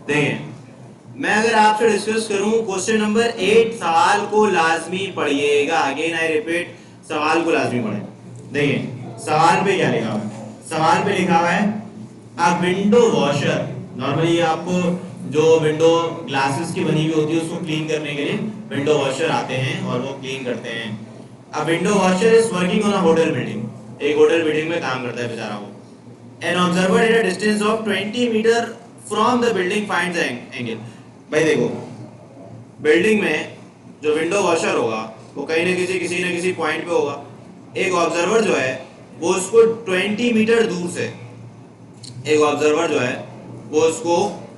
देखिए, मैं अगर आपसे डिस्कस करूं क्वेश्चन नंबर 8, सवाल को लाजमी पढ़िएगा। अगेन आई रिपीट, सवाल को लाजमी पढ़ें। देखिए सवाल पे क्या लिखा हुआ है। सवाल पे लिखा हुआ है अ विंडो वॉशर। नॉर्मली आपको जो विंडो ग्लासेस की बनी हुई होती है उसको क्लीन करने के लिए विंडो वॉशर आते हैं और वो क्लीन करते हैं। अ window washer is working on a hotel building. एक होटल बिल्डिंग में काम करता है बेचारा वो। An observer at a distance of 20 meter from the building finds the angle। भाई देखो, बिल्डिंग में जो विंडो वॉशर होगा वो कहीं ना किसी न किसी पॉइंट पे होगा। एक ऑब्जर्वर जो है वो उसको 20 मीटर दूर से, एक ऑब्जर्वर जो है वो उसको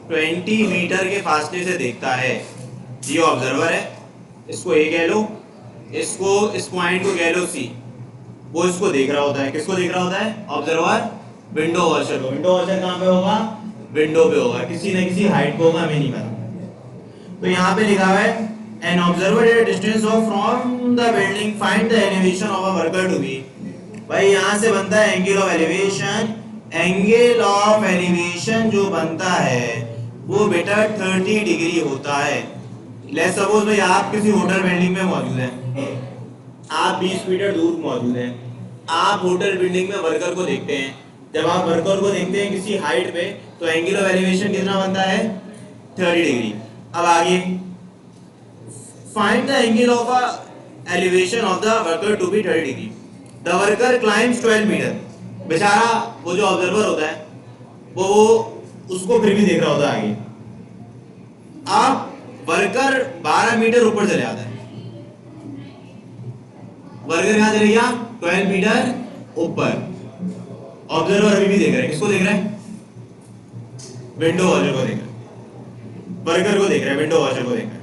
20 मीटर के फासले से देखता है। ये ऑब्जर्वर है, इसको ए कह लो, इसको इस पॉइंट को कह लो सी। वो इसको देख रहा होता है। किसको देख रहा होता है? ऑब्जर्वर विंडो वॉशर को। विंडो वॉशर कहाँ पे होगा? विंडो पे होगा, किसी न किसी हाइट पे होगा, हमें नहीं पता। तो यहाँ पे लिखा हुआ है an observer at distance of from the building find the elevation of a worker to be. भाई यहाँ से बनता है angle of elevation. Angle of elevation जो बनता है वो बेटा 30 डिग्री होता है। लेट्स सपोज भाई आप किसी होटल बिल्डिंग में मौजूद हैं, आप 20 मीटर दूर मौजूद हैं। आप होटल बिल्डिंग में वर्कर को देखते हैं। जब आप वर्कर को देखते हैं किसी हाइट पे तो एंगल ऑफ एलिवेशन कितना बनता है? 30 डिग्री। अब आगे find the angle of elevation of the worker to be 30 degree. The worker climbs 12 metre. बेचारा वो जो ऑब्जर्वर होता है वो उसको फिर भी देख रहा होता है आगे। अब वर्कर 12 मीटर ऊपर चले आता है। वर्कर कहां चले गया? 12 मीटर ऊपर। ऑब्जर्वर अभी भी देख रहा है। किसको देख रहा है? विंडो वॉशर को देख रहा है। वर्कर को देख रहा है, विंडो वॉशर को देख रहा है।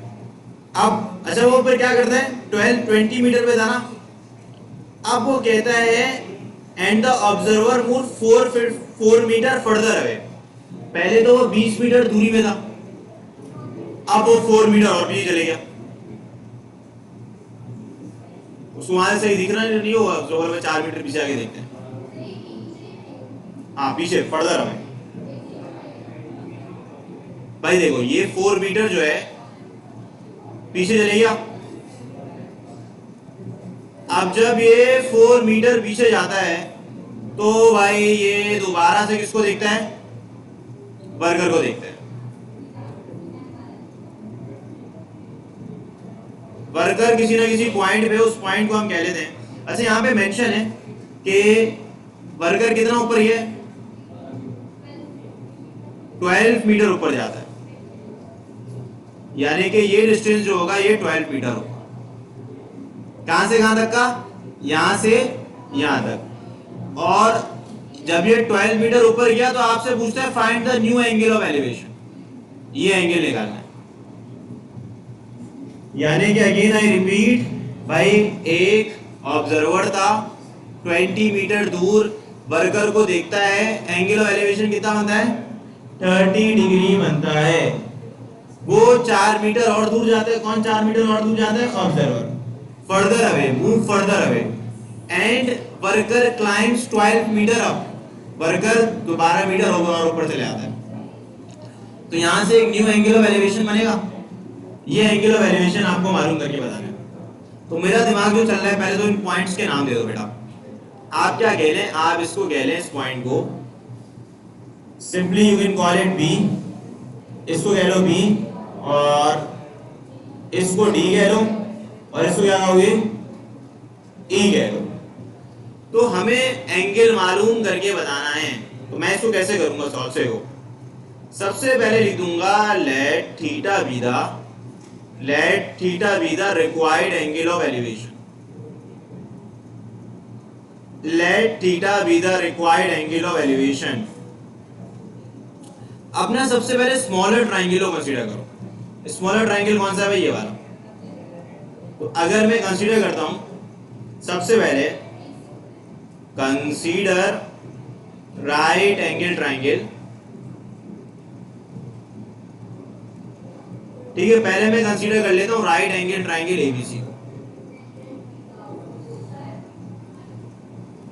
अब अच्छा वो ऊपर क्या करता है? 20 मीटर पे था ना। अब वो कहता है and the observer move 4 metre further away. पहले तो वो 20 मीटर दूरी में था, अब वो 4 मीटर और पीछे चले गया। उसको वहां से सही दिख रहा नहीं होगा। ऑब्जर्वर में 4 मीटर पीछे आगे देखते हैं। हाँ पीछे फर्दर अवे। भाई देखो ये 4 मीटर जो है पीछे चले गया। अब जब ये 4 मीटर पीछे जाता है तो भाई ये दोबारा से किसको देखता है? वर्कर को देखता है। वर्कर किसी ना किसी पॉइंट पे, उस पॉइंट को हम कह लेते हैं। अच्छा यहाँ पे मेंशन है कि वर्कर कितना ऊपर है? 12 मीटर ऊपर जाता है। यानी कि ये डिस्टेंस जो होगा ये 12 मीटर होगा। कहां से कहां तक का? यहां से यहां तक। और जब ये 12 मीटर ऊपर गया तो आपसे पूछता है find the new angle of elevation. ये एंगल निकालना है। यानी कि अगेन आई रिपीट, भाई एक ऑब्जर्वर था 20 मीटर दूर, वर्कर को देखता है। एंगल ऑफ एलिवेशन कितना बनता है? 30 डिग्री बनता है। वो 4 मीटर और दूर जाते हैं। कौन 4 मीटर और दूर जाता है? Observer. Further away, move further away and worker climbs 12 metre up. Worker 12 metre और ऊपर चले आता है। तो यहां से एक न्यू एंगल ऑफ एलिवेशन बनेगा। ये एंगल ऑफ एलिवेशन आपको मालूम करके बताना है। तो मेरा दिमाग जो चल रहा है, पहले तो इन पॉइंट्स के नाम दे दो बेटा। आप क्या कह लें? आप इसको कह लें, इस पॉइंट को simply you can call it be. इसको कह लो बी और इसको डी कह लो और इसको क्या कहोगे? ई कह लो। तो हमें एंगल मालूम करके बताना है। तो मैं इसको कैसे करूंगा सॉल्व से हो? सबसे पहले लिख दूंगा let theta be the required angle of elevation. Let theta be the required angle of elevation. अपना सबसे पहले स्मॉलर ट्राइंगल को कंसीडर करो। स्मॉलर ट्राइंगल कौन सा है भाई? ये वाला। तो अगर मैं कंसीडर करता हूं, सबसे पहले कंसीडर राइट एंगल ट्राइंगल। ठीक है, पहले मैं कंसीडर कर लेता हूं राइट एंगल ट्राइंगल एबीसी को।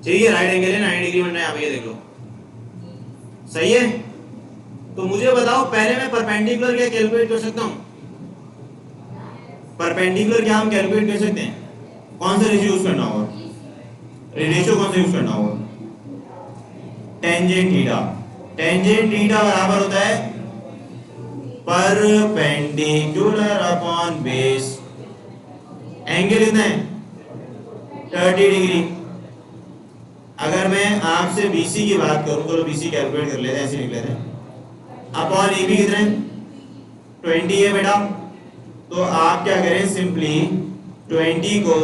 ठीक है, राइट एंगल है, 90 डिग्री बन रहा है। यहाँ पे ये देख लो, सही है। तो मुझे बताओ पहले मैं परपेंडिकुलर क्या कैलकुलेट कर सकता हूं? परपेंडिकुलर क्या हम कैलकुलेट कर सकते हैं? कौन सा रेशियो यूज करना होगा? रेशियो कौन सा यूज करना होगा? Tangent theta. टेंजेंट थीटा बराबर होता है परपेंडिकुलर अपॉन बेस। एंगल कितना है? 30 डिग्री। अगर मैं आपसे BC की बात करूं तो BC कैलकुलेट कर लेते हैं, ऐसे लिख लेते हैं। अपॉन AB कितना है? 20 है बेटा। तो आप क्या करें, सिंपली 20 को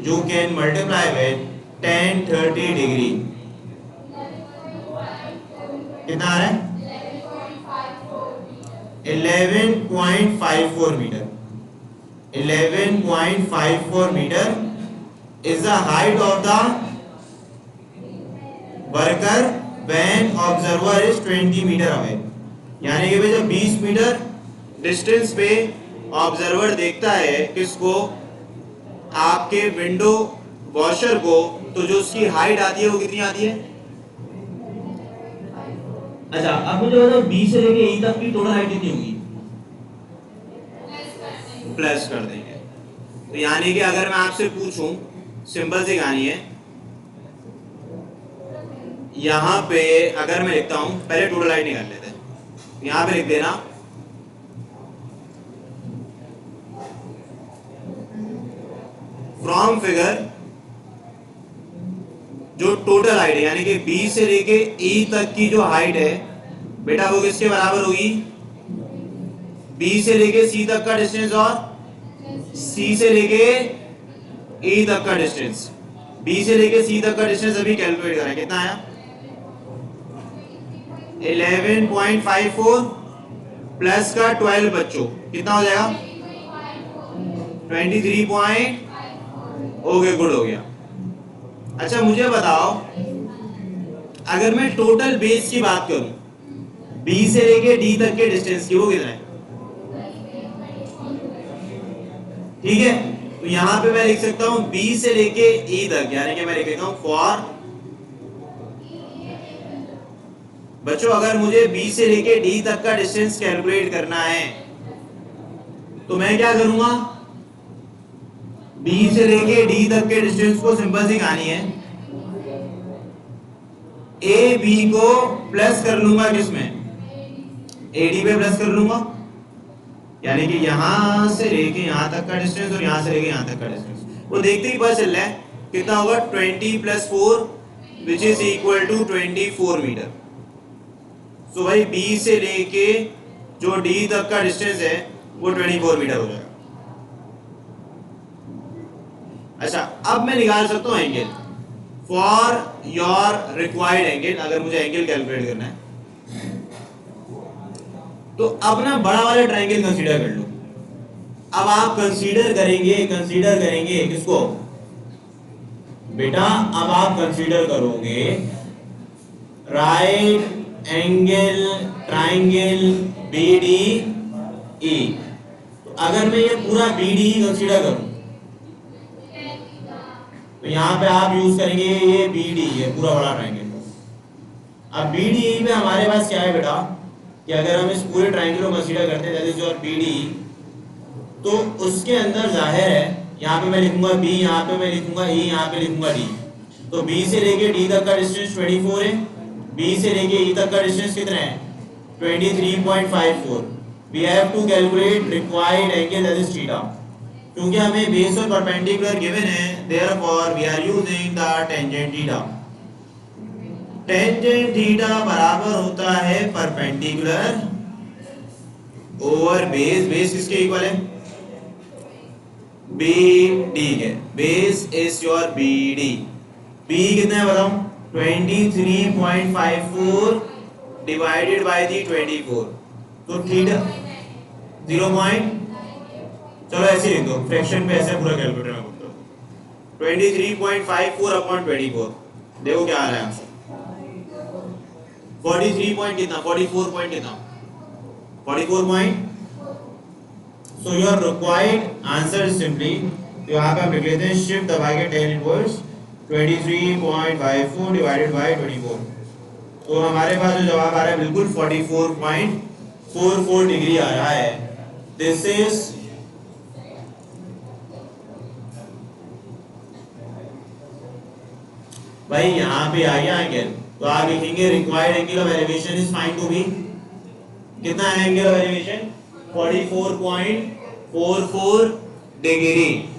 you can multiply with 10 30 degree. कितना आ रहा है? 11.54 metre. 11.54 metre is the height of the worker when observer is 20 metre away। यानी कि भाई जब 20 मीटर डिस्टेंस पे ऑब्जर्वर देखता है किसको? आपके विंडो वॉशर को, तो जो उसकी हाइट आती है वो कितनी आती है? अच्छा, अब मुझे बताओ B से लेके E तक की टोटल हाइट कितनी होगी? प्लस कर देंगे। तो यानी कि अगर मैं आपसे पूछूं, सिंपल सी कहानी है, यहां पे अगर मैं लिखता हूं, पहले टोटल हाइट निकाल लेते हैं। यहां पे लिख देना फ्रॉम फिगर, जो टोटल हाइट है यानी कि B से लेके E तक की जो हाइट है बेटा वो किसके बराबर होगी? B से लेके C तक का डिस्टेंस और C से लेके E तक का डिस्टेंस। B से लेके C तक का डिस्टेंस अभी कैलकुलेट करें, कितना आया? 11.54 प्लस का 12 बच्चों कितना हो जाएगा? 23 ओके, गुड हो गया। अच्छा मुझे बताओ, अगर मैं टोटल बेस की बात करूं B से लेके D तक के डिस्टेंस की, वो कितना है? ठीक है, तो यहां पे मैं लिख सकता हूं B से लेके E तक, यानी कि मैं लिख देता हूं फॉर बच्चों, अगर मुझे B से लेके D तक का डिस्टेंस कैलकुलेट करना है तो मैं क्या करूंगा? B से लेके D तक के डिस्टेंस को सिंपल सी कहानी है, AB को प्लस कर लूंगा किसमें? AD पे प्लस कर लूंगा, यानी कि यहां से लेके यहां तक का डिस्टेंस और यहां से लेके यहां तक का डिस्टेंस, वो देखते ही पता चल रहा है कितना होगा? 20 + 4 which is equal to 24 metre. तो भाई B से लेके जो D तक का डिस्टेंस है वो 24 मीटर हो जाएगा। अच्छा, अब मैं निकाल सकता हूं angle for your required angle. अगर मुझे एंगल कैलकुलेट करना है तो अब ना बड़ा वाला ट्रायंगल कंसीडर कर लो। अब आप कंसीडर करेंगे किसको बेटा? अब आप कंसीडर करोगे राइट एंगल ट्रायंगल BDE। तो अगर मैं ये पूरा BDE कंसीडर करूं तो यहां पे आप यूज करेंगे ये BDE है, पूरा बड़ा ट्रायंगल। अब BDE में हमारे पास क्या है बेटा कि अगर हम इस पूरे ट्रायंगल को कंसीडर करते हैं, दैट इज योर BDE, तो उसके अंदर जाहिर है यहाँ पे मैं लिखूंगा B, यहाँ पे मैं लिखूंगा E, यहाँ पे लिखूंगा D। तो B से लेके D तक का डिस्टेंस 24 है, B से लेके E तक का डिस्टेंस कितना है? 23.54। We have to calculate required angle that is theta. क्योंकि हमें बेस और परपेंडिकुलर गिवन है, therefore we are using the tangent theta. Tangent theta बराबर होता है परपेंडिकुलर ओवर बेस। बेस किसके इक्वल है? BD के। Base is your BD। B कितना है बताओ? 23.54 डिवाइडेड बाय दी 24। तो थीटा 0. चलो ऐसे लिख दो, फ्रैक्शन पे ऐसे पूरा कैलकुलेटर में करते हो। 23.54 अपॉन 24, देखो क्या आ रहा है आंसर? 43 पॉइंट कितना? 44 पॉइंट कितना? 44 point. So your required answer is simply, तो यहाँ पे हम लिख लेते हैं शिफ्ट दबा के tan इनवर्स 23.54 डिवाइडेड बाय 24। तो तो हमारे पास जो जवाब आ रहा है बिल्कुल 44.44 डिग्री आ रहा है। दिस इज भाई यहाँ पे आ गया एंगल, तो आप लिखेंगे required angle of elevation is find to be, कितना है एंगल ऑफ एलिवेशन 44.44 डिग्री।